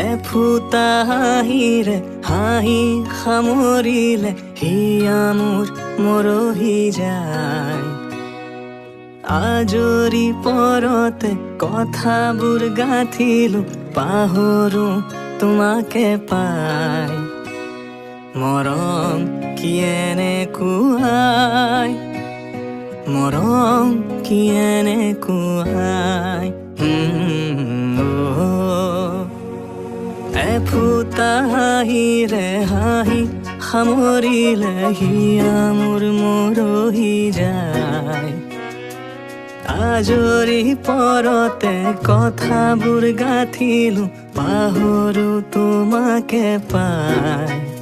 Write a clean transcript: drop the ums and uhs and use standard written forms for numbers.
এফুটা হাঁহিৰে হাঁহি সামৰিলে হিয়া মোৰ মৰহি যায়। আজৰি পৰতে কথাবোৰ গাঁঠিলো পাহৰো তোমাকে পাই। মৰম কি এনেকুৱাই, মৰম কি এনেকুৱাই। এফুটা হাঁহিৰে হাঁহি সামৰিলে হিয়া মোৰ মৰহি যায়। আজৰি পৰতে কথাবোৰ গাঁঠিলো পাহৰো তোমাকে পাই।